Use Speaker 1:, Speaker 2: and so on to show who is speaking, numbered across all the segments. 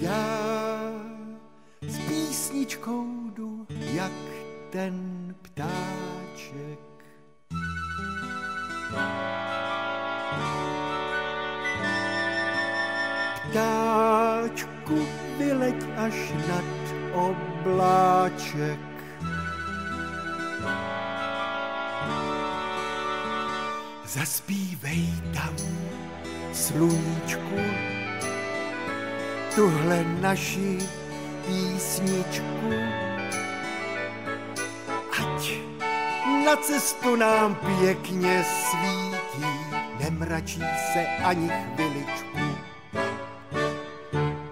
Speaker 1: Já s písničkou jdu, jak ten ptáček. Ptáčku, vyleď až nad obláček. Zaspívej tam, sluníčku, tuhle naši písničku. Ať na cestu nám pěkně svítí, nemračí se ani chviličku.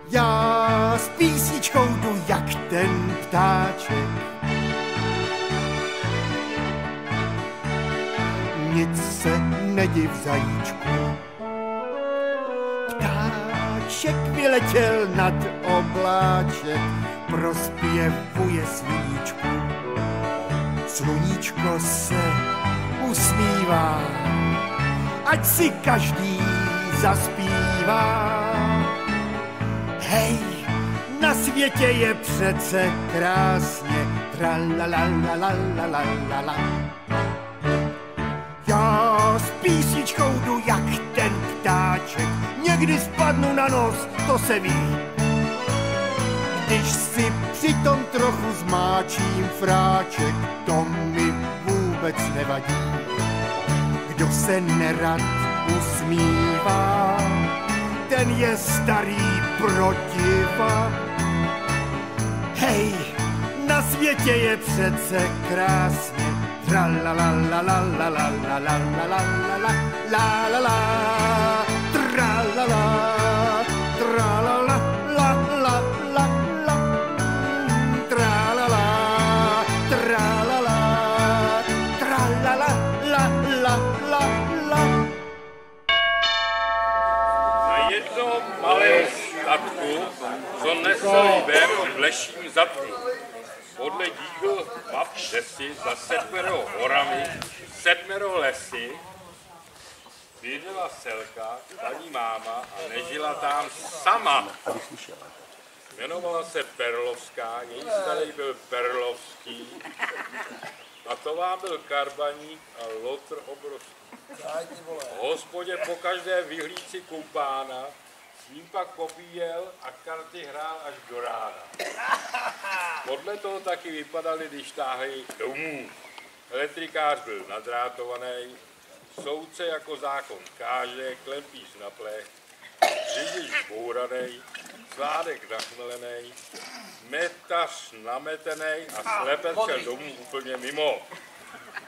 Speaker 1: Já s písničkou jdu, jak ten ptáček. Nic se nediv, zajíčku. Ptáček vyletěl nad obláček, prospěvuje sluníčku. Sluníčko se usmívá, ať si každý zaspívá. Hej, na světě je přece krásně, tralalalalalalala. Já s písničkou jdu, jak ten ptáček, někdy spadnu na nos, to se ví. Když si přitom trochu zmáčím fráček, to mi vůbec nevadí. Kdo se nerad usmívá, ten je starý protiva. Hej, na světě je přece krásně, tralalalalalalalalalala, tralala, tralala, la la la la, tralala, tralala, tralala, la la la la.
Speaker 2: Na jednom malém statku, co nesl ven v leším zadku. Podle díl map desy za 7 horami, 7 lesy, bydlela Selka, paní máma a nežila tam sama. Jmenovala se Perlovská, její starý byl Perlovský, a to vám byl Karbaník a Lotr obrovský. V hospodě po každé vyhlídci kumpána s ním pak popíjel a karty hrál až do rána. Podle toho taky vypadali, když táhli domů. Elektrikář byl nadrátovaný, soudce jako zákon káže, klempíř na plech, řidič zbouranej, sládek nachmelenej, metař nametenej a slepec šel domů úplně mimo.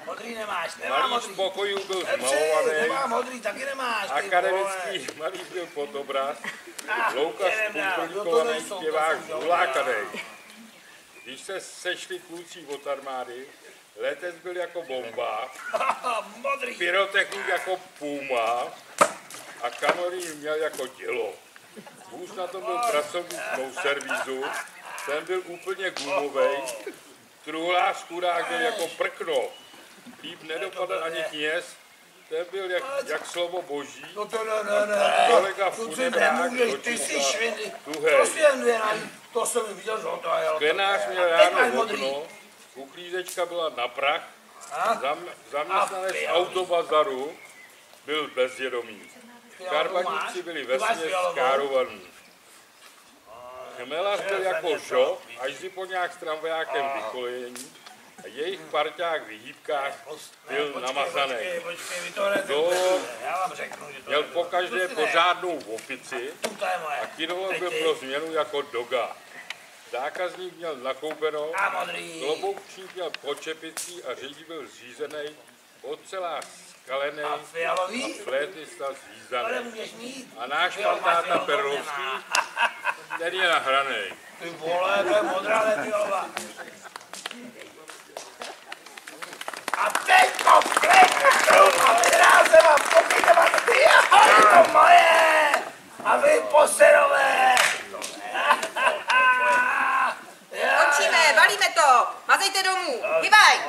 Speaker 3: Modrý nemáš,
Speaker 2: Malý z pokojů byl zmalovaný,
Speaker 3: nemám modrý, taky nemáš.
Speaker 2: akademický malý byl fotobraz, loukař publikovaný, zpěvák ulákanej. Když se sešli kluci od armády, letec byl jako bomba, pyrotechnik jako puma a kanonín měl jako dělo. Vůz na tom byl pracovník servízu, ten byl úplně gumovej, truhlář chudák byl jako prkno. Líp nedopadl ani kněz, ten byl jak slovo boží.
Speaker 3: No to ne.
Speaker 2: Kolega
Speaker 3: Kluci nemůžeš, ty jsi švindlý. To jsem viděl, že to je.
Speaker 2: Sklenář měl ráno okno, uklízečka byla na prach, zaměstnanec autobazaru byl bezvědomý. Karbaníci byli vesměs skárovaní. Chmelař byl jako žo, až si po nějak s tramvajákem vykolejení. A jejich parťák vyhýbkář byl namazaný. Měl pokaždé pořádnou opici a kinoval byl pro změnu jako doga. Zákazník měl nakoupeno, kloboukčník měl počepicí a řidí byl zřízený, ocelář skalený a flétnista zvízdaný. A náš pan táta Perlovský, ten je nahraný.
Speaker 3: Ty vole, to je modrá nebyla. A teďko kleknu a vyrázem a pokryte vás ty, ahoj, to moje! A vy poserové!
Speaker 4: Končíme, valíme to! Hazejte domů, hybaj!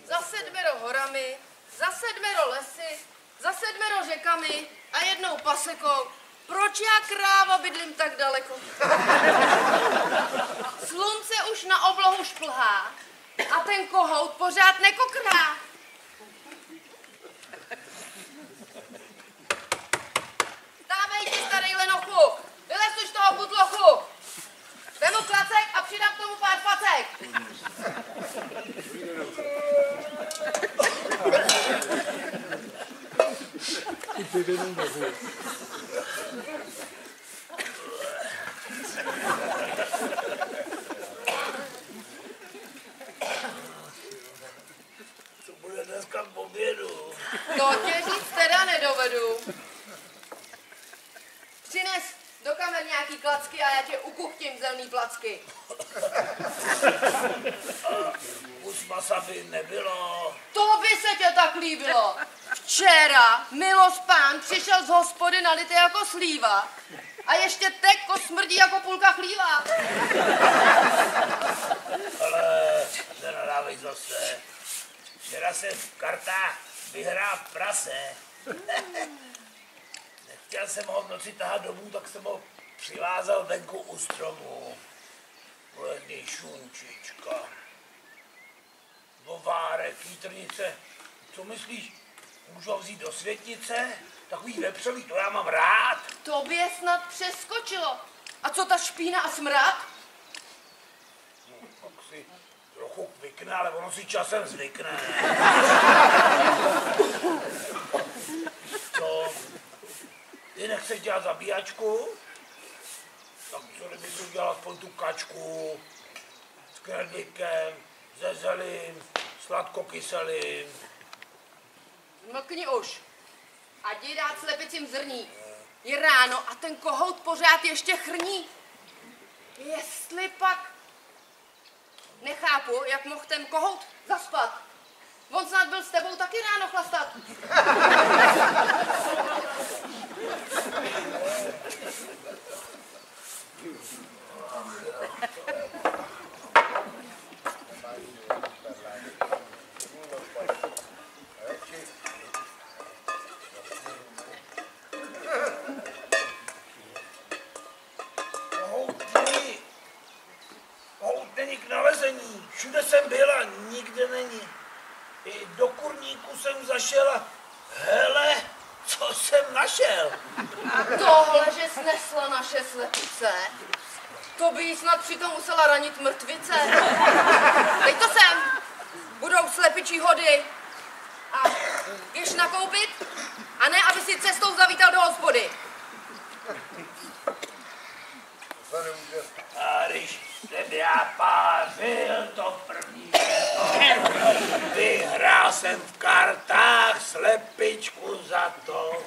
Speaker 4: Za 7 horami, za 7 lesy, za 7 řekami a jednou pasekou. Proč já kráva bydlím tak daleko? Slunce už na oblohu šplhá a ten kohout pořád nekokrá. Stávej ti, starý lenochu, vylez už toho putlochu. Vemu klacek a přidám k tomu pár facek.
Speaker 3: Co bude dneska k obědu?
Speaker 4: To tě říct teda nedovedu. Přines do kamer nějaký klacky a já tě ukuchtím zelný placky.
Speaker 3: Kus masa by nebylo.
Speaker 4: To by se tě tak líbilo. Včera milost pán přišel z hospody nalitý jako slíva a ještě teko smrdí jako půlka chlíva.
Speaker 3: Ale nenadávej zase. Včera jsem v kartách vyhrál prase. Nechtěl jsem ho v noci tahat domů, tak jsem ho přivázal venku u stromu. Poledný šunčička, bovárek, kýtrnice. Co myslíš, můžu ho vzít do světnice? Takový vepřový, to já mám rád.
Speaker 4: Tobě snad přeskočilo. A co ta špína a smrad?
Speaker 3: No, tak si trochu kvykne, ale ono si časem zvykne. Co? Ty nechceš dělat zabíjačku? Tak co kdyby si udělal aspoň tu kačku s knedlíkem, se zelím, sladkokyselým.
Speaker 4: Mlkni už. A jdi dát slepicím zrní. Je ráno a ten kohout pořád ještě chrní. Jestli pak... Nechápu, jak mohl ten kohout zaspat. On snad byl s tebou taky ráno chlastat.
Speaker 3: Kohout není k nalezení. Všude jsem byl a nikde není. I do kurníku jsem zašel a hele, co co jsem našel.
Speaker 4: Tohle, že snesla naše slepice, to by jí snad přitom musela ranit mrtvice. Dej to sem, budou slepičí hody. A jdeš nakoupit, a ne, aby si cestou zavítal do hospody.
Speaker 3: A když jsem já pářil to první vyhrál jsem v kartách slepičku za to.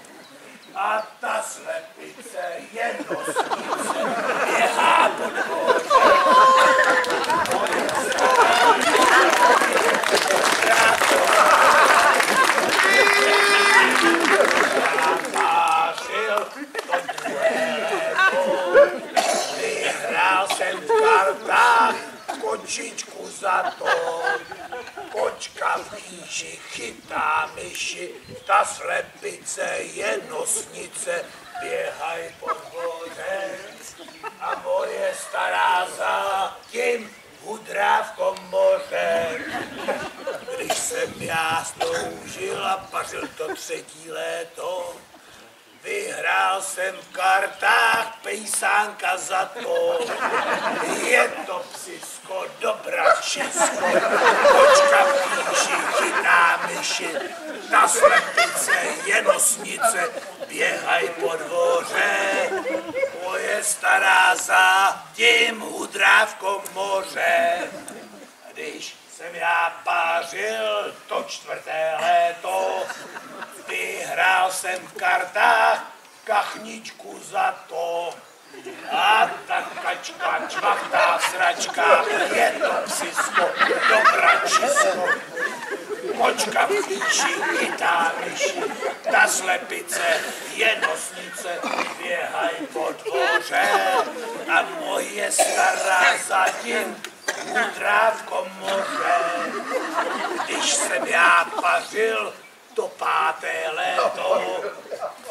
Speaker 3: A ta slepice je nosnice, běhá po dvoře. Pářil to druhé léto, vyhrál jsem v kartách kočičku za to. Kočka v kýži chytá myši, ta slepice je nosnice, běhaj po dvoře. A moje stará za tím hudrá v komoře. Když jsem já sloužil a pařil to třetí léto, vyhrál jsem v kartách pejsánka za to. Je to psisko, dobračisko, kočka v kýži chytá myši, ta slepice je nosnice, běhaj po dvoře. Moje stará za tím hudrá v komoře. Když jsem já pářil to čtvrté léto, vyhrál jsem v kartách kachničku za to. A ta kačka čvachtá sračka, je to psisko, dobračisko. Kočka v kýži chytá myši, ta slepice je nosnice, běhaj po dvoře. A moje stará zatím hudrá v komoře. Když jsem já pařil to páté léto,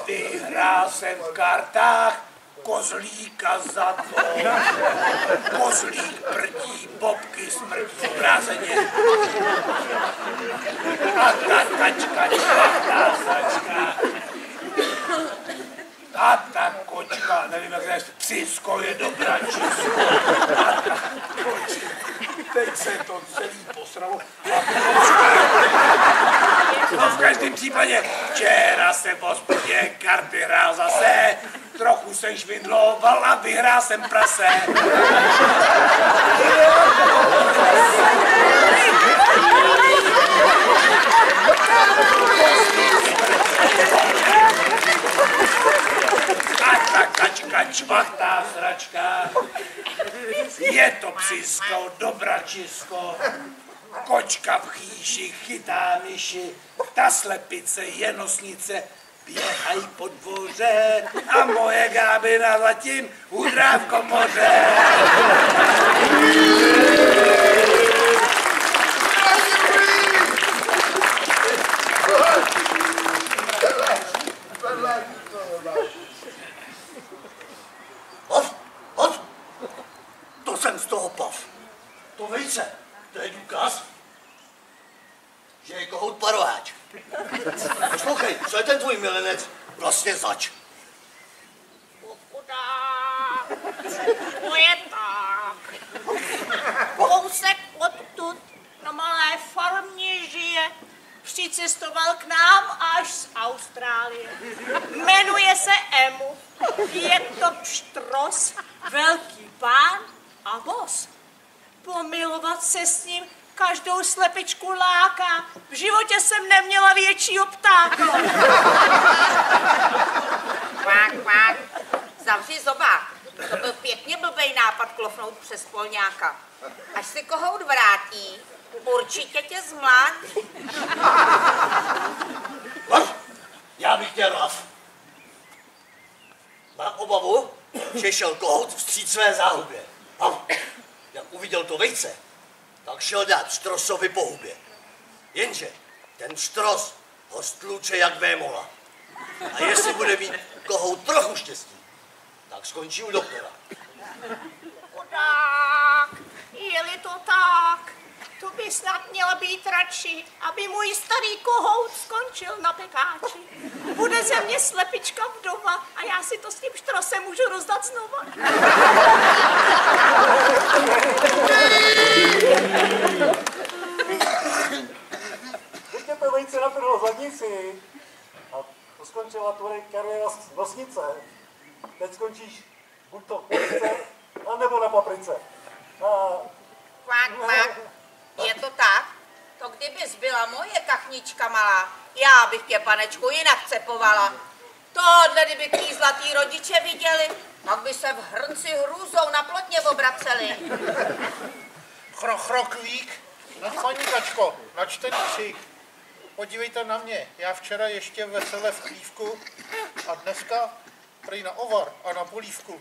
Speaker 3: vyhrál jsem v kartách kozlíka za to. Kozlík prdí, bobky smrtí brázeně. A ta kačka čvachtá sračka. A ta kočka, nevím jak říct, psisko je dobračisko. A ta kočka, teď se to celý posralo. No v každém případě, včera jsem v hospodě karty hrál zase, trochu jsem švindloval a vyhrál jsem prase. A ta kačka čvachtá sračka, je to psisko, dobračisko. Kočka v chýši chytá myši, ta slepice je nosnice, běhají po dvoře a moje Gábina zatím hudrá v komoře.
Speaker 1: To jsem z toho pav. To vejce, to je důkaz, že je kohout parováč. Poslouchej, co je ten tvůj milenec vlastně zač?
Speaker 5: To je tak. Kousek odtud na malé farmě žije. Přicestoval k nám až z Austrálie. Jmenuje se Emu. Je to pštros, velký pán a voz. Pomilovat se s ním každou slepičku láká. V životě jsem neměla většího ptáka.
Speaker 6: Kvák, kvák. Zavři zoba. To byl pěkně blbej nápad klofnout přes polňáka. Až si kohout vrátí, určitě tě zmlátí.
Speaker 1: Já bych chtěl lav. Mám obavu, že šel kohout vstříc své záhubě. Jak uviděl to vejce, tak šel dát štrosovi po hubě. Jenže ten štros ho stluče jak vémola. A jestli bude mít kohout trochu štěstí, tak skončí u doktora.
Speaker 5: Chudák, je-li to tak, To by snad měla být radši, aby můj starý kohout skončil na pekáči. Bude ze mě slepička vdova a já si to s tím štrosem můžu rozdat znova.
Speaker 7: Teď to vejce natrhlo zadnici a to skončila tvoje kariéra z nosnice. Teď skončíš buď to v police, anebo na paprice.
Speaker 6: Kvák, kvák. Je to tak? To kdybys byla moje kachnička malá, já bych tě, panečku, jinak cepovala. Tohle, kdyby tý zlatý rodiče viděli, tak by se v hrnci hrůzou na plotně obraceli.
Speaker 8: Chrokvík, paníkačko, načtený křik. Podívejte na mě, já včera ještě vesele v chlívku a dneska prý na ovar a na polívku.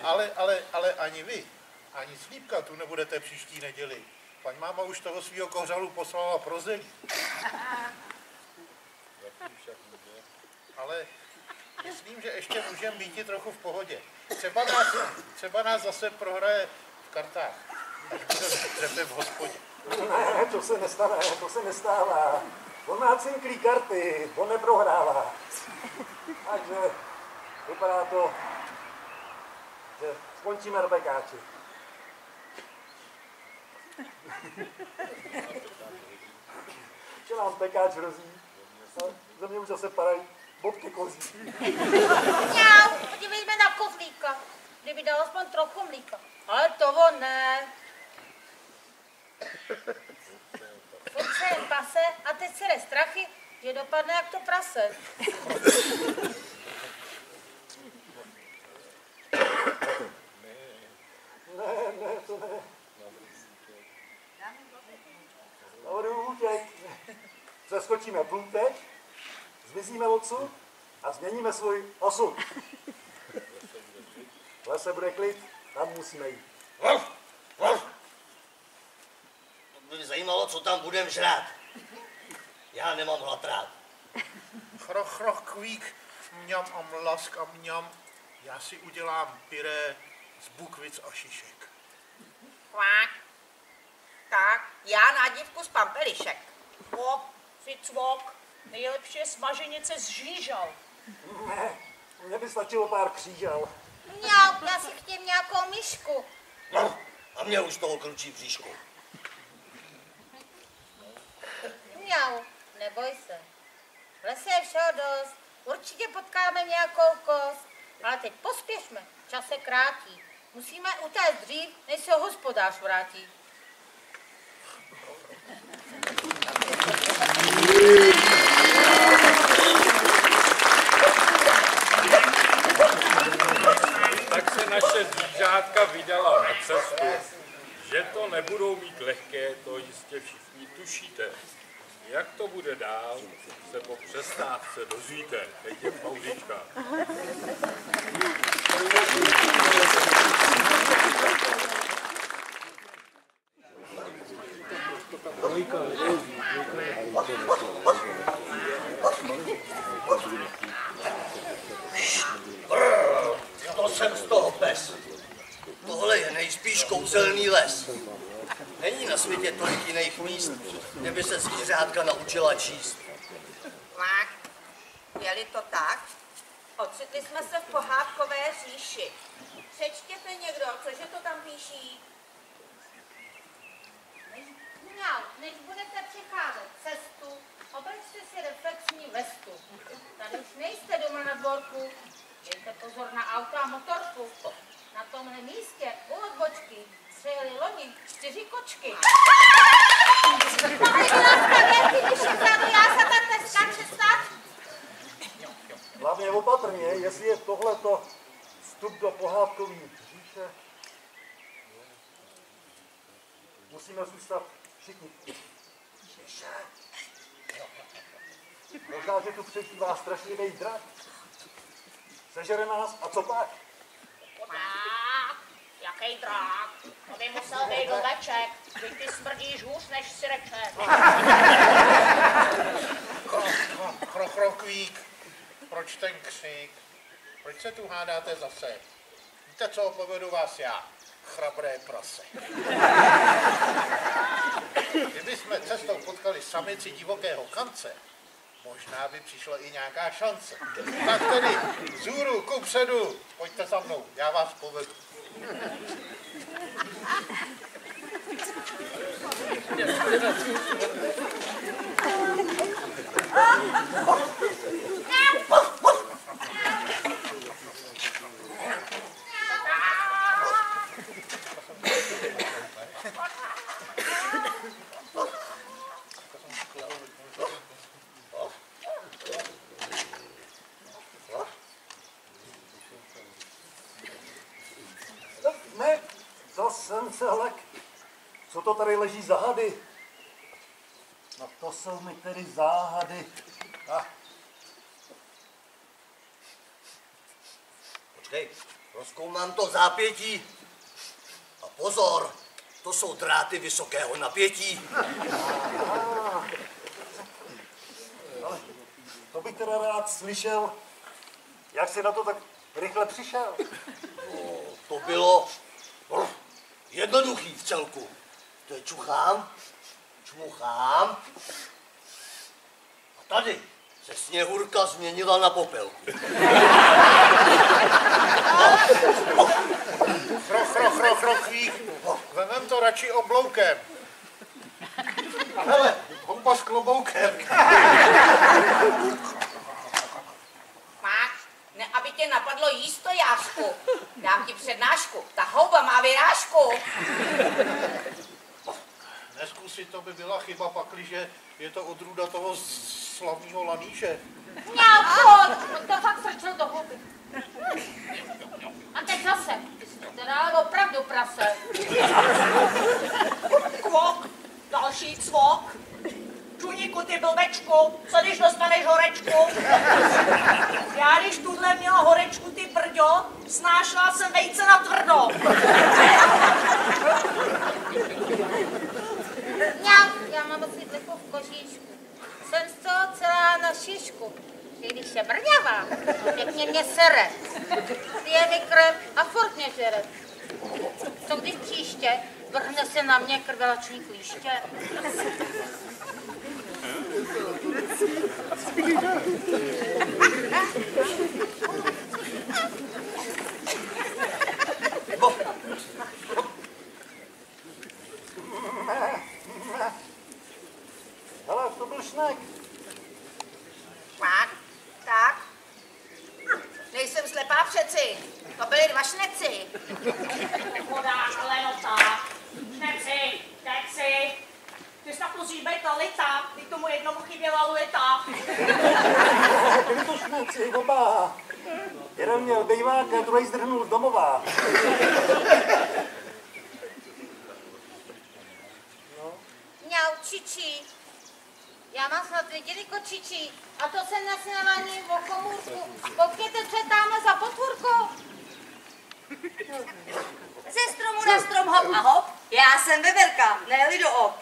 Speaker 8: Ale ani vy, ani Slípka tu nebudete příští neděli. Paň máma už toho svýho kořalu poslala pro zelí. Ale myslím, že ještě můžeme být trochu v pohodě. Třeba nás zase prohraje v kartách. Až se třepe v hospodě.
Speaker 7: Ne, to se nestane, to se nestává. On má cinklý karty, on neprohrává. Takže vypadá to, že skončíme na pekáči. Že nám pekáč hrozí, a ze mě už zase padají bobky kozí.
Speaker 6: Mňau, podívejme na kozlíka, kdyby dal aspoň trochu mlíka. Ale to on ne. Furt se jen pase a teď se jde strachy, že dopadne jak to prase.
Speaker 7: Ne, to ne. Navrhuji útěk. Přeskočíme průtek, zmizíme odsud a změníme svůj osud. V lese bude klid, tam musíme jít.
Speaker 1: To by zajímalo, co tam budem žrát. Já nemám hlad rád.
Speaker 8: Chrokvík, mňam a mlask a mňam. Já si udělám pyré z bukvic a šišek.
Speaker 6: Kvák. Tak, já nádívku z pampelišek.
Speaker 5: O, si cvok. Nejlepší je smaženice z žížal.
Speaker 7: Ne, mně by stačilo pár křížel.
Speaker 6: Mňau, já si chtěm nějakou myšku.
Speaker 1: No, a mě už toho kručí v bříšku.
Speaker 6: Mňau, neboj se. V lese je všeho dost. Určitě potkáme nějakou kost. Ale teď pospěšme, čas se krátí. Musíme utéct dřív, než se hospodář vrátí.
Speaker 2: Tak se naše zvířátka vydala na cestu. Že to nebudou mít lehké, to jistě všichni tušíte. Jak to bude dál, se po přestávce dozvíte. Teď je pauzička.
Speaker 1: To jsem z toho pes. Tohle je nejspíš kouzelný les. Není na světě tolik jiných míst, kde by se zvířátka naučila číst.
Speaker 6: Kvák. Je-li to tak? Ocitli jsme se v pohádkové říši. Přečtěte někdo, cože to tam píší? Mňau, než budete přicházet cestu, oblečte si reflexní vestu. Tady už nejste doma na dvorku. Dejte pozor na auto a motorku. Na tomhle místě u odbočky přejeli loni 4 kočky. Mohli by nás kavěrky vyšet zadu, já se tak neskáče stát.
Speaker 7: Hlavně opatrně, jestli je tohleto vstup do pohádkový říše, musíme zůstat všichni. Možná, že tu přežívá strašlivý drak. Sežere nás a co pak?
Speaker 5: Jaký drák? To by musel být doveček. Teď ty smrdíš hůř než syreček.
Speaker 8: Chrokvík, proč ten křik? Proč se tu hádáte zase? Víte, co povedu vás já? Chrabré prase. Kdyby jsme cestou potkali samici divokého kance, možná by přišla i nějaká šance. Tak tedy, vzhůru, kupředu, pojďte za mnou, já vás povedu.
Speaker 7: Ne, to jsem se lek. Co to tady leží za hady? No to jsou mi tedy záhady.
Speaker 1: Počkej, rozkoumám to zápětí. A pozor, to jsou dráty vysokého napětí.
Speaker 7: Ale to bych teda rád slyšel, jak jsi na to tak rychle přišel.
Speaker 1: To bylo jednoduchý v celku. To je čuchám, čmuchám. A tady se Sněhurka změnila na popelku.
Speaker 8: Chrochlík, vemem to radši obloukem.
Speaker 1: Hele, houba s kloboukem.
Speaker 6: Máš, ne, aby tě napadlo jíst to, Jášku. Dám ti přednášku, ta houba má vyrážku.
Speaker 8: Neskusit, to by byla chyba, pakliže je to odrůda toho slavného laníže.
Speaker 6: Mňauko, to fakt strčil do houby. A teď zase, ty jsi teda opravdu prase.
Speaker 5: Kvok, další cvok. Čuníku, ty blbečku, co když dostaneš horečku? Já když tuhle měla horečku, ty brďo, snášela jsem vejce na tvrdo.
Speaker 6: Já mám asi takovou v kožíšku. Jsem z toho celá na šišku. Že když je brňavá, pěkně mě sere. Pije mi krev a furt mě žere. Co když příště vrhne se na mě krvelační klíště?
Speaker 7: Hele, to byl šnek.
Speaker 6: Tak. Nejsem slepá přeci. To byli dva šneci.
Speaker 5: Podáš, ale no tak. Šneci, teci. Ty snad musíš být lita, ty tomu jednomu chyběla lita.
Speaker 7: Byli to šneci, oba. Jeden měl bejváka, druhý zdrhnul z domova.
Speaker 6: Mňau, čičí. Já mám snad viděli kočičí. A to jsem na sněvaní o komůrku. Koukněte, co je tamhle za potvůrkou.
Speaker 9: Ze stromu na strom hop a hop, já jsem Veverka, ne-li do op.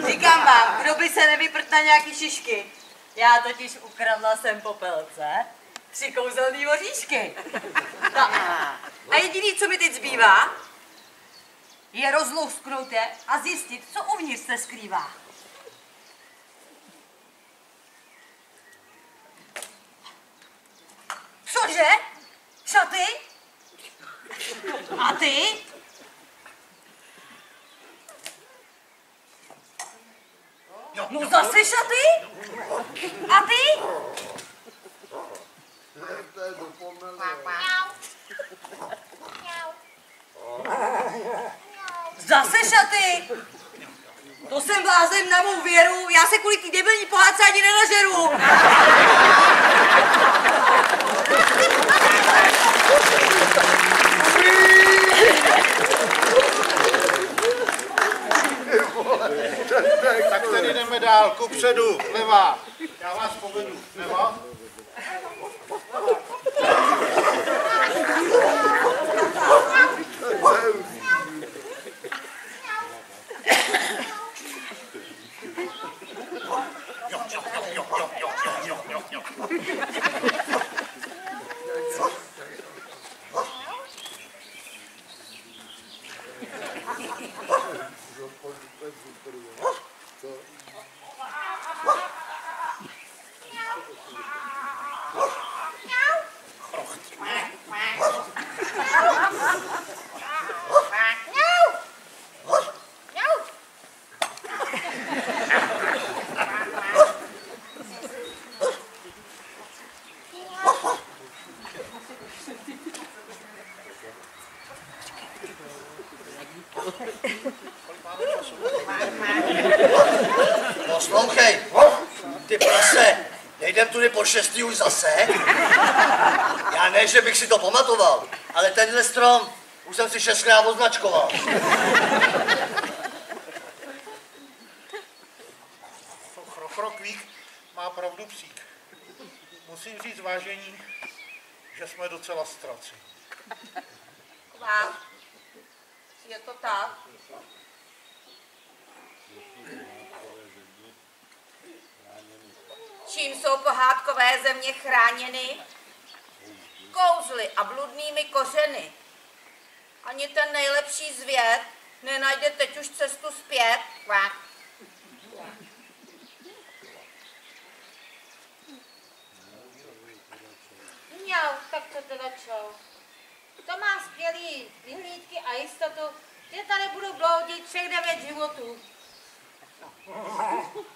Speaker 9: Říkám vám, kdo by se nevyprt na nějaký šišky. Já totiž ukradla jsem popelce 3 kouzelný oříšky. No a jediný, co mi teď zbývá, je rozlousknout je a zjistit, co uvnitř se skrývá. Cože? Šaty? A ty? No zase šaty? A ty? Zase šaty? To jsem blázen na mou věru, já se kvůli té debilní pohádce ani nenažeru.
Speaker 8: Tak tedy jdeme dál, kupředu, levá. Já vás povedu, levá.
Speaker 1: Nejdem tudy po 6. už zase? Já ne, že bych si to pamatoval, ale tenhle strom už jsem si 6krát označkoval.
Speaker 8: Chrokvík má pravdu psík. Musím říct, vážení, že jsme docela ztraceni.
Speaker 6: Kvák, je to tak? Čím jsou pohádkové země chráněny? Kouzly a bludnými kořeny. Ani ten nejlepší zvěd nenajde teď už cestu zpět. Kvák.
Speaker 10: Mňau, tak to teda čau. To má skvělý vyhlídky a jistotu, že tady budu bloudit všech 9 životů.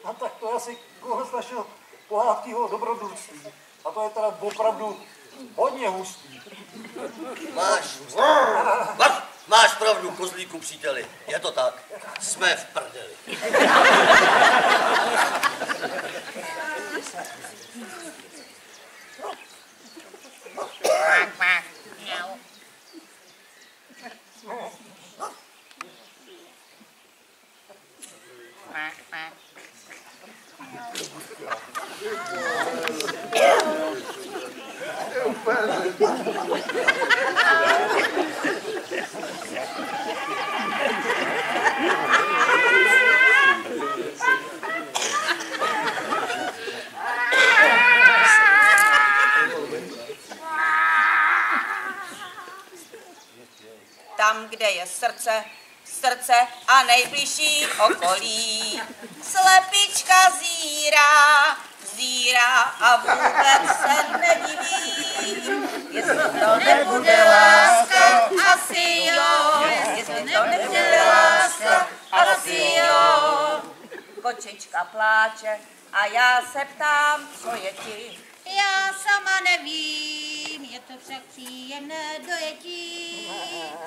Speaker 7: A tak to je asi koho z našeho pohádkýho dobrodružství. A to je teda opravdu hodně hustý.
Speaker 1: Máš pravdu, kozlíku příteli. Je to tak. Jsme v prdeli.
Speaker 6: Tam, kde je srdce, srdce a nejbližší okolí. Slepička zírá, zírá a vůbec se nediví. Jestli to nebude láska, asi jo. Jestli to nebude láska, asi jo. Kočička pláče a já se ptám, co je ti.
Speaker 10: Já sama nevím, je to však příjemné dojetí.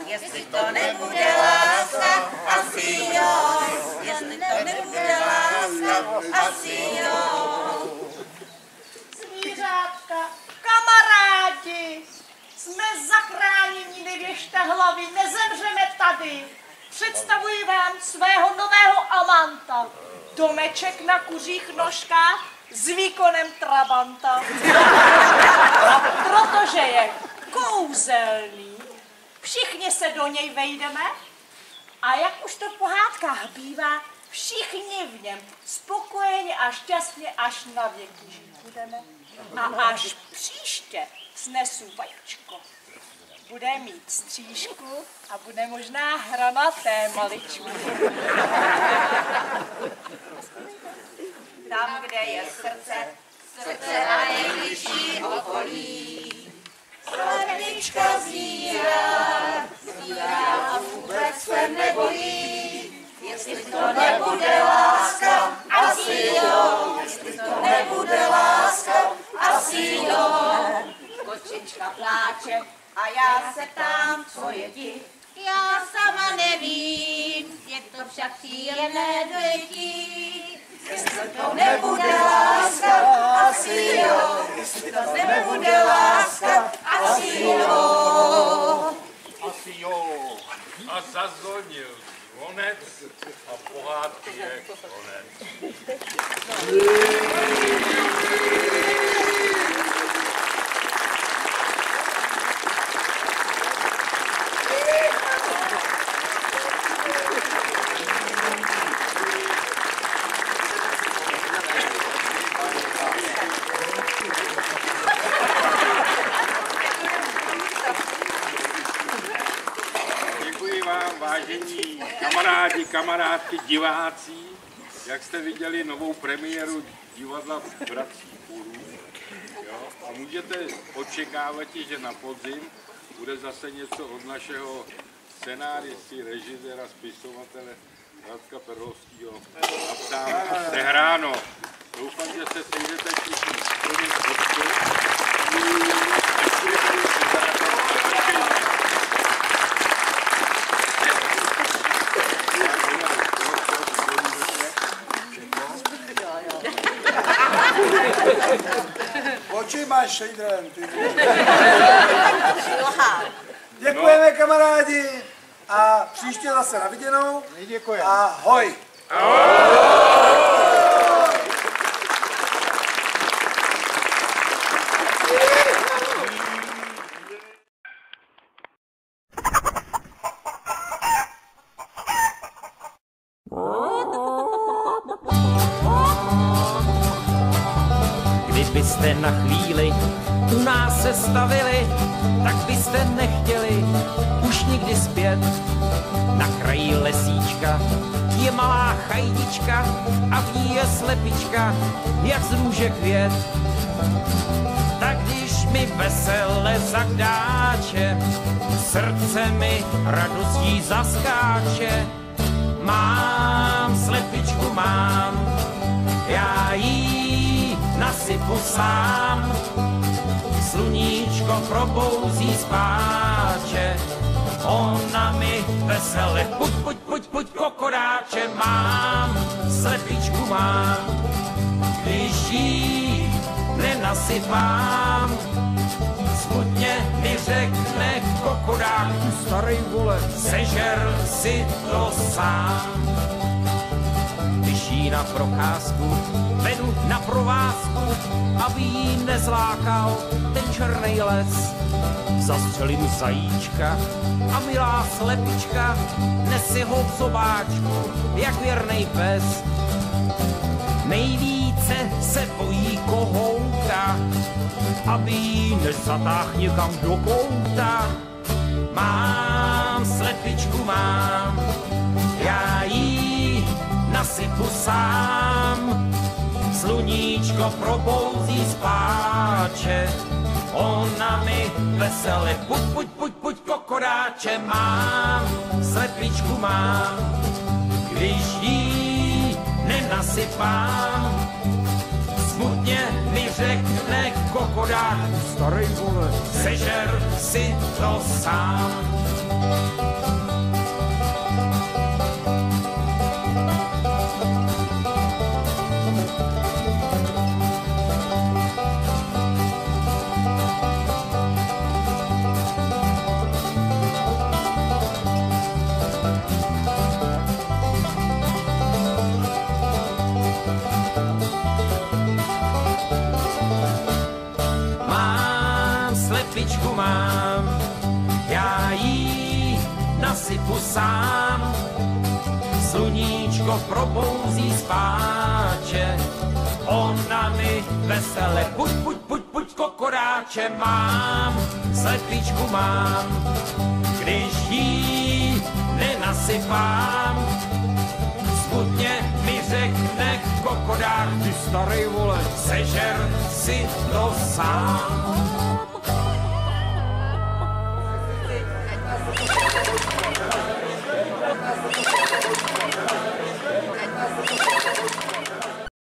Speaker 6: Jestli to nebude láska, asi jo. Jestli to nebude láska, asi jo.
Speaker 5: Zvířátka, kamarádi, jsme zachráněni, nevěžte hlavy, nezemřeme tady. Představuji vám svého nového amanta. Domeček na kuřích nožkách s výkonem trabanta. A protože je kouzelný, všichni se do něj vejdeme a jak už to v pohádkách bývá, všichni v něm spokojeně a šťastně až na věky žít budeme. A až příště snesu vajíčko, bude mít střížku a bude možná hranaté maličku.
Speaker 6: Tam, kde je srdce, srdce a nejbližší okolí. Slepička zírá, zírá a vůbec se nebojí. Jestli to nebude láska, asi jo. Jestli to nebude láska, asi jo. Kočička pláče a já se ptám, co je ti.
Speaker 10: Já sama nevím, je to však příjemné dojetí.
Speaker 6: Jestli to nebude láska, asi jo. Jestli to nebude láska, asi jo.
Speaker 8: Asi jo.
Speaker 2: A zazvonil zvonec a pohádky je konec. Vážení kamarádi, kamarádky, diváci, jak jste viděli novou premiéru divadla Bratří Půlů. A můžete očekávat, že na podzim bude zase něco od našeho scenáristy, režiséra, spisovatele Radka Perlovského napsáno a sehráno. Doufám, že se sejdete všichni plně odkud.
Speaker 6: Thank you.
Speaker 11: oči máš, šejdrem, ty.
Speaker 9: Šilhán.
Speaker 11: Děkujeme, kamarádi. A příště zase na viděnou.
Speaker 8: Děkujeme.
Speaker 11: Ahoj.
Speaker 12: Kdybyste na chvíli u nás se stavili, tak byste nechtěli už nikdy zpět. Na kraji lesíčka je malá chajdička a v ní je slepička, jak z růže květ. Tak když mi vesele zadáče, srdce mi radostí zaskáče. Mám slepičku, mám, já jí nasypu sám. Sluníčko probouzí spáče, ona mi vesele puď, kokodáče. Mám, slepičku mám, když jí nenasypám. Smutně mi řekne kokodák, starý vole, sežer si to sám. Když jí na procházku vedu na provázku, aby jí nezlákal ten černej les. Zastřelím zajíčka a milá slepička nesi ho v zobáčku, jak věrnej pes. Nejvíce se bojí kohouta, aby jí nezatáhl někam do kouta. Mám, slepičku mám, já jí nasypu sám. Sluníčko probouzí spáče, ona mi vesele puď, kokodáče. Mám, slepičku mám, když jí nenasypám. Smutně mi řekne kokodák, starý vole, sežer si to sám. Slepičku mám, já jí nasypu sám. Sluníčko probouzí spáče, ona mi vesele puď, kokodáče. Mám, slepičku mám, když jí nenasypám. Smutně mi řekne kokodák, ty starý vole, sežer si to sám.